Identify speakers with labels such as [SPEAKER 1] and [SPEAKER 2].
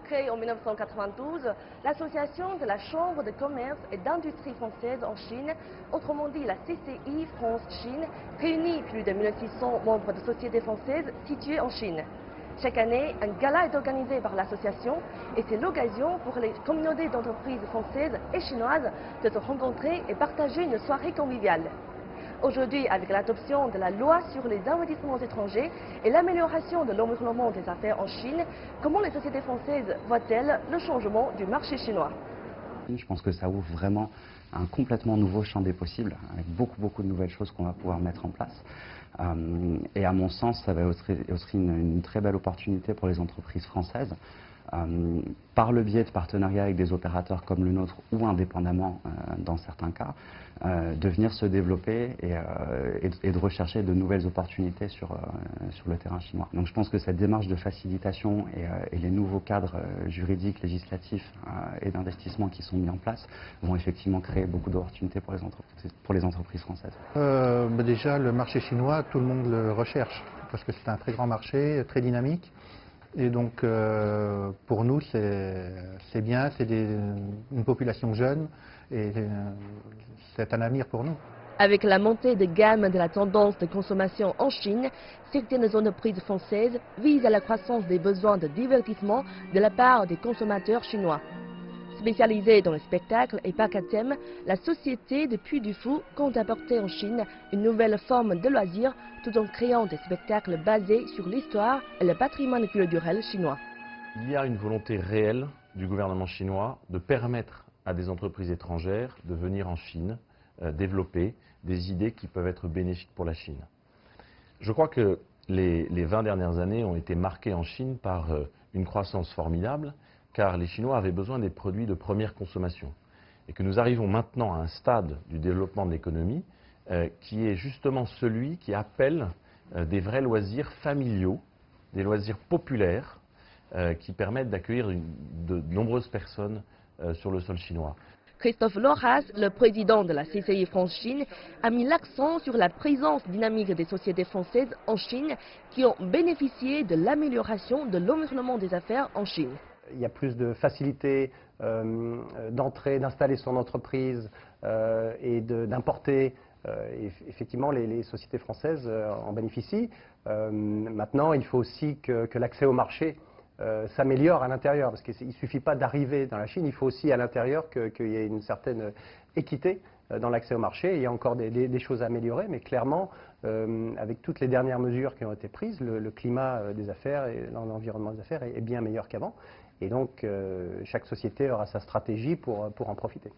[SPEAKER 1] Créée en 1992, l'association de la Chambre de commerce et d'industrie française en Chine, autrement dit la CCI France-Chine, réunit plus de 1600 membres de sociétés françaises situées en Chine. Chaque année, un gala est organisé par l'association et c'est l'occasion pour les communautés d'entreprises françaises et chinoises de se rencontrer et partager une soirée conviviale. Aujourd'hui, avec l'adoption de la loi sur les investissements étrangers et l'amélioration de l'environnement des affaires en Chine, comment les sociétés françaises voient-elles le changement du marché chinois?
[SPEAKER 2] Je pense que ça ouvre vraiment un complètement nouveau champ des possibles, avec beaucoup de nouvelles choses qu'on va pouvoir mettre en place. Et à mon sens, ça va aussi une très belle opportunité pour les entreprises françaises, par le biais de partenariats avec des opérateurs comme le nôtre ou indépendamment dans certains cas, de venir se développer et de rechercher de nouvelles opportunités sur le terrain chinois. Donc je pense que cette démarche de facilitation et les nouveaux cadres juridiques, législatifs et d'investissement qui sont mis en place vont effectivement créer beaucoup d'opportunités pour les entreprises françaises.
[SPEAKER 3] Déjà, le marché chinois, tout le monde le recherche parce que c'est un très grand marché, très dynamique. Et donc, pour nous, c'est bien, c'est une population jeune et c'est un avenir pour nous.
[SPEAKER 1] Avec la montée de gamme de la tendance de consommation en Chine, certaines entreprises françaises visent à la croissance des besoins de divertissement de la part des consommateurs chinois. Spécialisée dans le spectacle et parcs à thème, la société de Puy du Fou compte apporter en Chine une nouvelle forme de loisir tout en créant des spectacles basés sur l'histoire et le patrimoine culturel chinois.
[SPEAKER 4] Il y a une volonté réelle du gouvernement chinois de permettre à des entreprises étrangères de venir en Chine développer des idées qui peuvent être bénéfiques pour la Chine. Je crois que les 20 dernières années ont été marquées en Chine par une croissance formidable, car les Chinois avaient besoin des produits de première consommation. Et que nous arrivons maintenant à un stade du développement de l'économie qui est justement celui qui appelle des vrais loisirs familiaux, des loisirs populaires qui permettent d'accueillir de nombreuses personnes sur le sol chinois.
[SPEAKER 1] Christophe Loras, le président de la CCI France-Chine, a mis l'accent sur la présence dynamique des sociétés françaises en Chine qui ont bénéficié de l'amélioration de l'environnement des affaires en Chine.
[SPEAKER 5] Il y a plus de facilité d'entrer, d'installer son entreprise et d'importer. Effectivement, les sociétés françaises en bénéficient. Maintenant, il faut aussi que l'accès au marché s'améliore à l'intérieur, parce qu'il ne suffit pas d'arriver dans la Chine, il faut aussi à l'intérieur qu'il y ait une certaine équité dans l'accès au marché. Il y a encore des choses à améliorer, mais clairement, avec toutes les dernières mesures qui ont été prises, le climat des affaires et l'environnement des affaires est bien meilleur qu'avant. Et donc, chaque société aura sa stratégie pour en profiter.